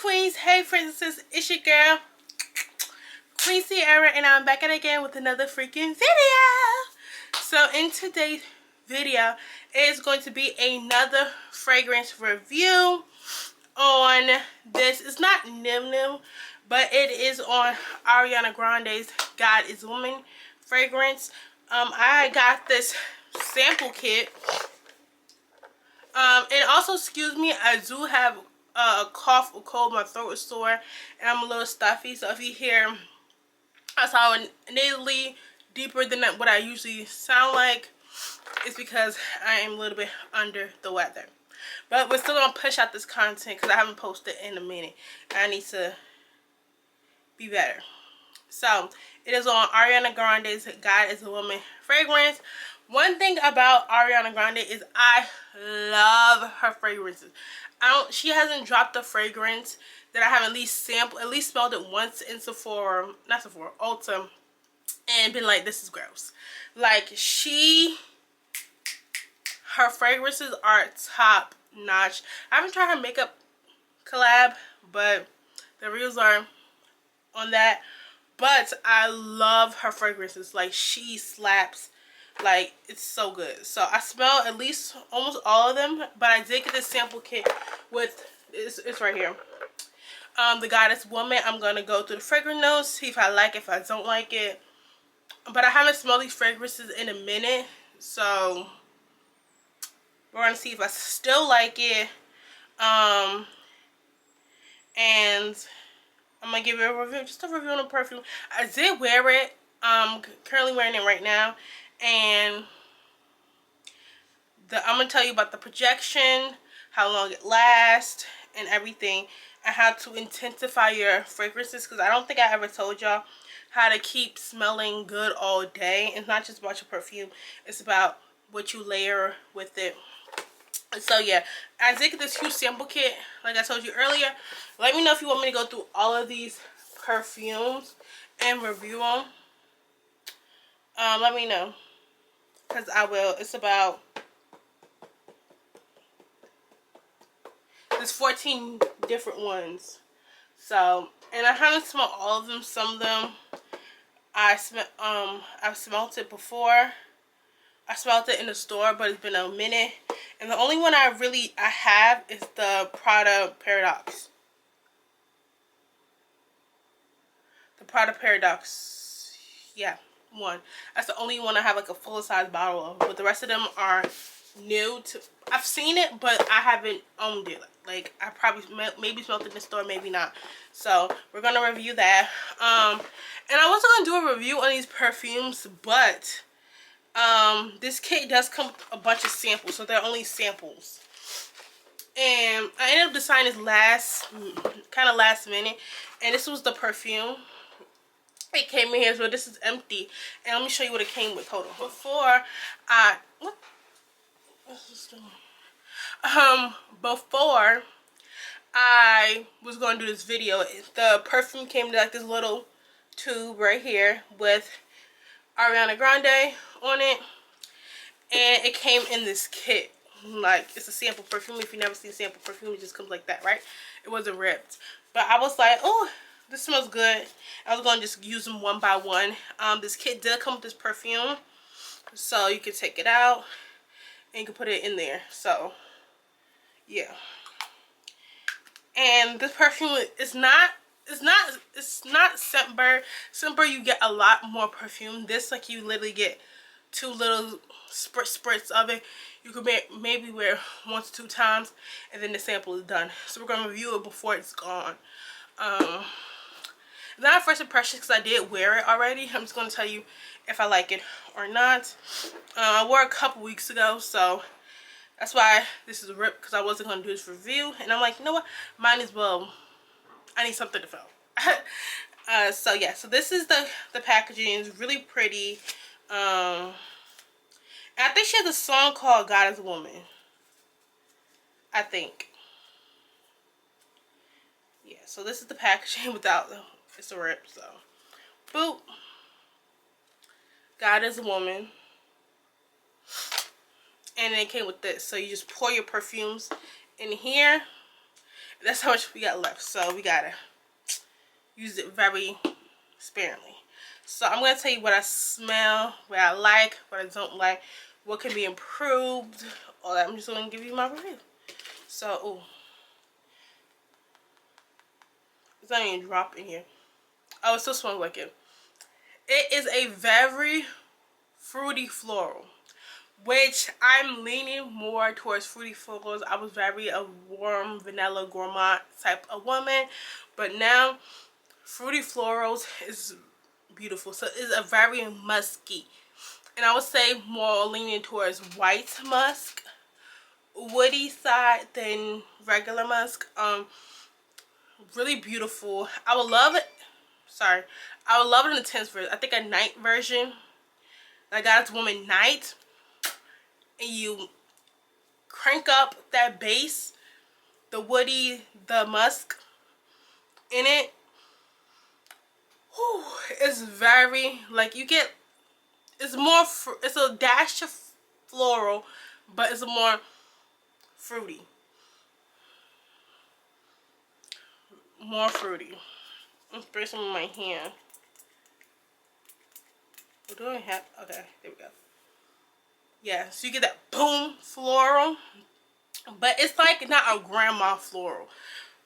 queens, hey princesses, it's your girl Queen Cierra, and I'm back at it again with another freaking video. So in today's video is going to be another fragrance review on this. It's not new, but it is on Ariana Grande's God is Woman fragrance. I got this sample kit. And also, excuse me, I do have a cough or cold. My throat is sore and I'm a little stuffy, so if you hear I sound nasally deeper than what I usually sound like, it's because I am a little bit under the weather. But we're still gonna push out this content because I haven't posted in a minute. I need to be better. So it is on Ariana Grande's God is a Woman fragrance. One thing about Ariana Grande is I love her fragrances. She hasn't dropped a fragrance that I have at least smelled it once in Ulta, and been like, this is gross. Like, her fragrances are top notch. I haven't tried her makeup collab, but the reviews are on that. But I love her fragrances. Like, she slaps. Like, it's so good. So I smell at least almost all of them, but I did get this sample kit with it's right here. The Goddess Woman. I'm gonna go through the fragrance notes, see if I like it, if I don't like it. But I haven't smelled these fragrances in a minute, so we're gonna see if I still like it. And I'm gonna give it a review, just a review on the perfume. I did wear it. Currently wearing it right now, and I'm gonna tell you about the projection, how long it lasts, and everything, and how to intensify your fragrances. Because I don't think I ever told y'all how to keep smelling good all day. It's not just about your perfume; it's about what you layer with it. So yeah, I did get this huge sample kit, like I told you earlier. Let me know if you want me to go through all of these perfumes and review them. Let me know, because I will. It's about, there's 14 different ones. So, and I haven't smelled all of them. Some of them I've smelled it before. I smelled it in the store, but it's been a minute. And the only one I have is the Prada Paradox. The Prada Paradox. Yeah, one. That's the only one I have like a full-size bottle of. But the rest of them are new to, I've seen it, but I haven't owned it. Like, I probably maybe smelled it in the store, maybe not. So we're gonna review that. And I wasn't gonna do a review on these perfumes, but this kit does come with a bunch of samples, so they're only samples. And I ended up deciding this kind of last minute, and this was the perfume. It came in here, so this is empty. And let me show you what it came with. Hold on. Before I was going to do this video, the perfume came to like this little tube right here with Ariana Grande on it, and it came in this kit. Like, it's a sample perfume. If you've never seen sample perfume, it just comes like that, right? It wasn't ripped, but I was like, oh, this smells good. I was gonna just use them one by one. This kit did come with this perfume, so you can take it out and you can put it in there. So yeah, and this perfume is not Scentbird. Scentbird, you get a lot more perfume. This, like, you literally get 2 little spritz of it. You could maybe wear 1 to 2 times, and then the sample is done. So we're gonna review it before it's gone. Not a first impression because I did wear it already. I'm just gonna tell you if I like it or not. I wore it a couple weeks ago, so that's why this is a rip, because I wasn't gonna do this review, and I'm like, you know what, might as well. I need something to fill. So yeah, so this is the packaging. It's really pretty. And I think she has a song called God is a Woman, I think. Yeah, so this is the packaging without it's a rip. So boop, God is a Woman, and then it came with this. So you just pour your perfumes in here, That's how much we got left, so we gotta use it very sparingly. So I'm gonna tell you what I smell, what I like, what I don't like, what can be improved. All that. I'm just gonna give you my review. So, ooh, it's not even drop in here. Oh, it still smells like it. It is a very fruity floral, which I'm leaning more towards fruity florals. I was very a warm vanilla gourmand type of woman, but now fruity florals is beautiful. So it's a very musky, and I would say more leaning towards white musk, woody side than regular musk. Really beautiful. I would love it. Sorry, I would love an intense version. I think a night version. I got this woman night, and you crank up that bass, the woody, the musk in it. Whew, it's very like you get. It's more. It's a dash of floral, but it's more fruity. More fruity. Let's spray some in my hand. What do I have? Okay, there we go. Yeah, so you get that boom floral, but it's like not a grandma floral.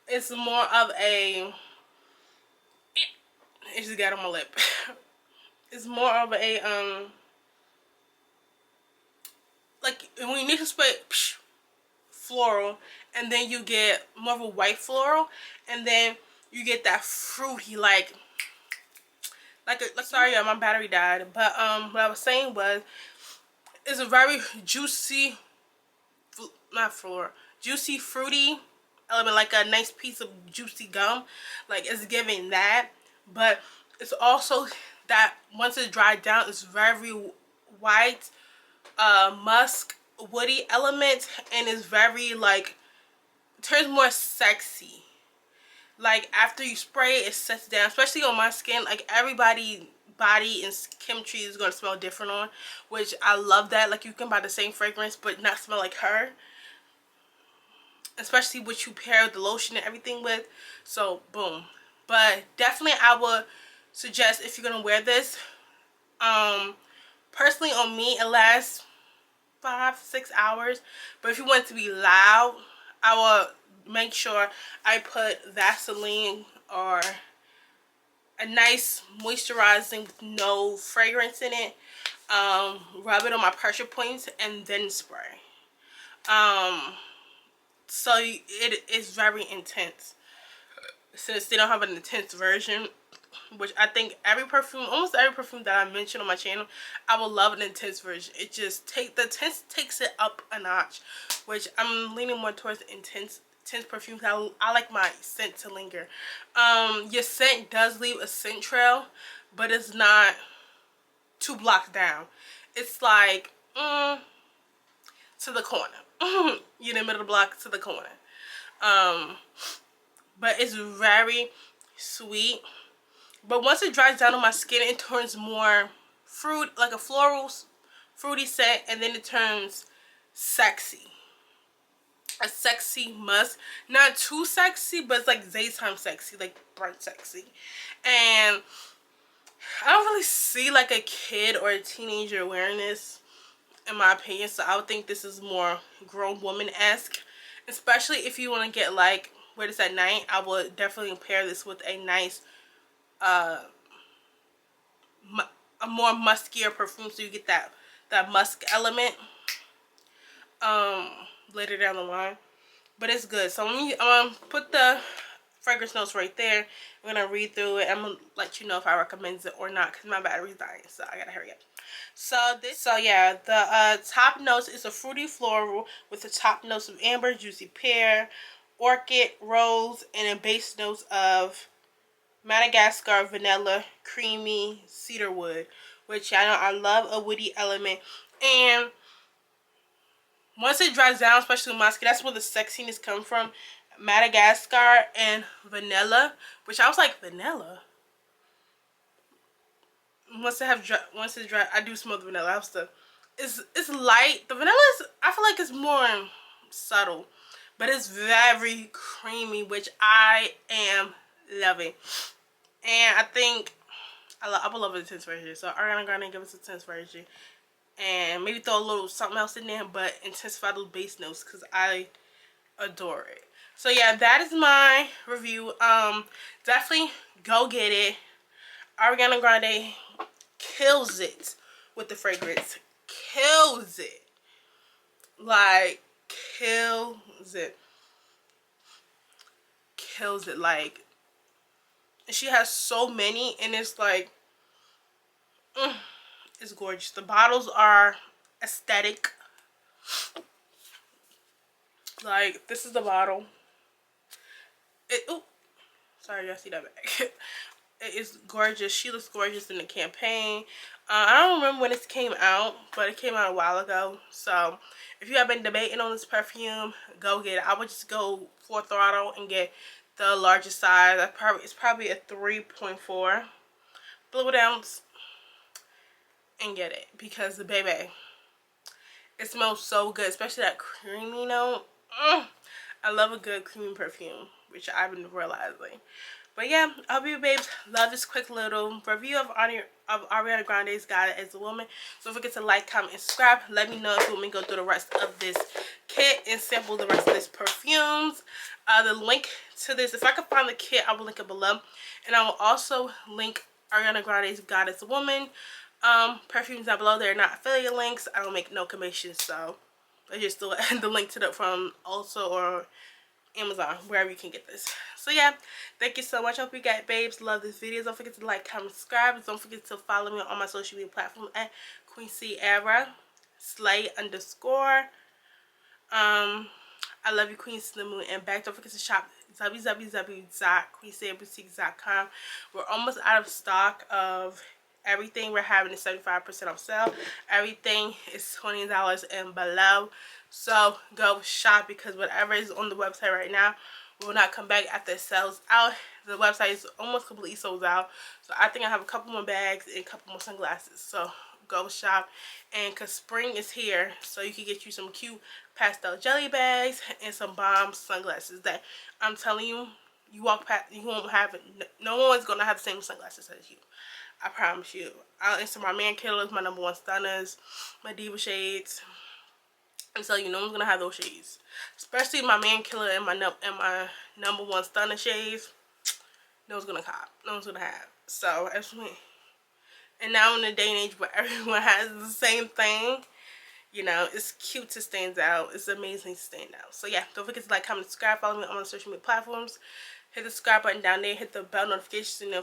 It's more of a. It just got on my lip. It's more of a like when you need to spray floral, and then you get more of a white floral, and then you get that fruity like sorry, yeah, my battery died, but what I was saying was it's a very juicy, not floral, juicy fruity element, like a nice piece of juicy gum. Like it's giving that, but it's also that once it dried down, it's very white, musk, woody element, and it's very like turns more sexy. Like after you spray it, it sets down, especially on my skin. Like everybody body and chemistry is going to smell different on, which I love that. Like you can buy the same fragrance but not smell like her, especially what you pair the lotion and everything with. So boom. But definitely I would suggest, if you're going to wear this, personally on me it lasts 5-6 hours, but if you want it to be loud, I will make sure I put Vaseline or a nice moisturizing with no fragrance in it, rub it on my pressure points and then spray. So it is very intense, since they don't have an intense version, which I think almost every perfume that I mentioned on my channel, I would love an intense version. It just the intense takes it up a notch, which I'm leaning more towards intense perfumes. I like my scent to linger. Your scent does leave a scent trail, but it's not 2 blocks down. It's like to the corner. You're in the middle of the block to the corner. But it's very sweet. But once it dries down on my skin, it turns more fruit, like a floral, fruity scent, and then it turns sexy. A sexy musk. Not too sexy, but it's like daytime sexy, like bright sexy. And I don't really see like a kid or a teenager wearing this, in my opinion. So I would think this is more grown woman-esque. Especially if you want to get like, wear this at night, I would definitely pair this with a nice a more muskier perfume, so you get that musk element later down the line. But it's good. So let me put the fragrance notes right there. I'm gonna read through it. I'm gonna let you know if I recommend it or not, because my battery's dying, so I gotta hurry up. So yeah, the top notes is a fruity floral with the top notes of amber, juicy pear, orchid, rose, and a base notes of Madagascar, vanilla, creamy cedarwood, which I know I love a woody element. And once it dries down, especially with my skin, that's where the sexiness comes from. Madagascar and vanilla, which I was like, vanilla? Once it's dry, I do smell the vanilla. It's light. The vanilla is, I feel like it's more subtle, but it's very creamy, which I am loving. And I think I would love a intense version. So Ariana Grande, give us a intense version, and maybe throw a little something else in there, but intensify those bass notes because I adore it. So yeah, that is my review. Definitely go get it. Ariana Grande kills it with the fragrance. Kills it. Like, kills it. Kills it. Like, she has so many, and it's like, it's gorgeous. The bottles are aesthetic. Like, this is the bottle. Oh, sorry, y'all see that back. It is gorgeous. She looks gorgeous in the campaign. I don't remember when this came out, but it came out a while ago. So if you have been debating on this perfume, go get it. I would just go full throttle and get the largest size. It's probably a 3.4 fluid ounce, and get it because the baby, it smells so good, especially that creamy note. I love a good creamy perfume, which I've been realizing. But yeah, I hope you babes love this quick little review of Ariana Grande's God as a Woman. So don't forget to like, comment, and subscribe. Let me know if you want me to go through the rest of this kit and sample the rest of these perfumes. The link to this, if I can find the kit, I will link it below. And I will also link Ariana Grande's God as a Woman perfumes down below. They're not affiliate links. I don't make no commissions, so I just still the link to the from also or Amazon, wherever you can get this. So yeah, thank you so much. I hope you guys babes love this video. Don't forget to like, comment, subscribe. Don't forget to follow me on my social media platform at Queen Cierra Slay _ I love you, Queens to the Moon and back. Don't forget to shop www.queensierraboutique.com. We're almost out of stock of everything. We're having a 75% off sale. Everything is $20 and below. So go shop because whatever is on the website right now will not come back after it sells out. The website is almost completely sold out. So I think I have a couple more bags and a couple more sunglasses. So go shop, and because spring is here, so you can get you some cute pastel jelly bags and some bomb sunglasses that I'm telling you, you walk past, you won't have it. No one's gonna have the same sunglasses as you. I promise you. I'll answer my man killers, my number one stunners, my diva shades. I'm telling you, no one's gonna have those shades, especially my man killer and my number one stunner shades. No one's gonna cop. No one's gonna have. So that's me. And now in the day and age where everyone has the same thing, you know, it's cute to stand out. It's amazing to stand out. So yeah, don't forget to like, comment, subscribe, follow me on my social media platforms. Hit the subscribe button down there, hit the bell notification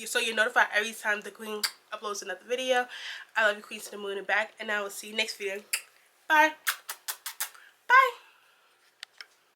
so you're notified every time the Queen uploads another video. I love you, Queen to the Moon and back, and I will see you next video. Bye.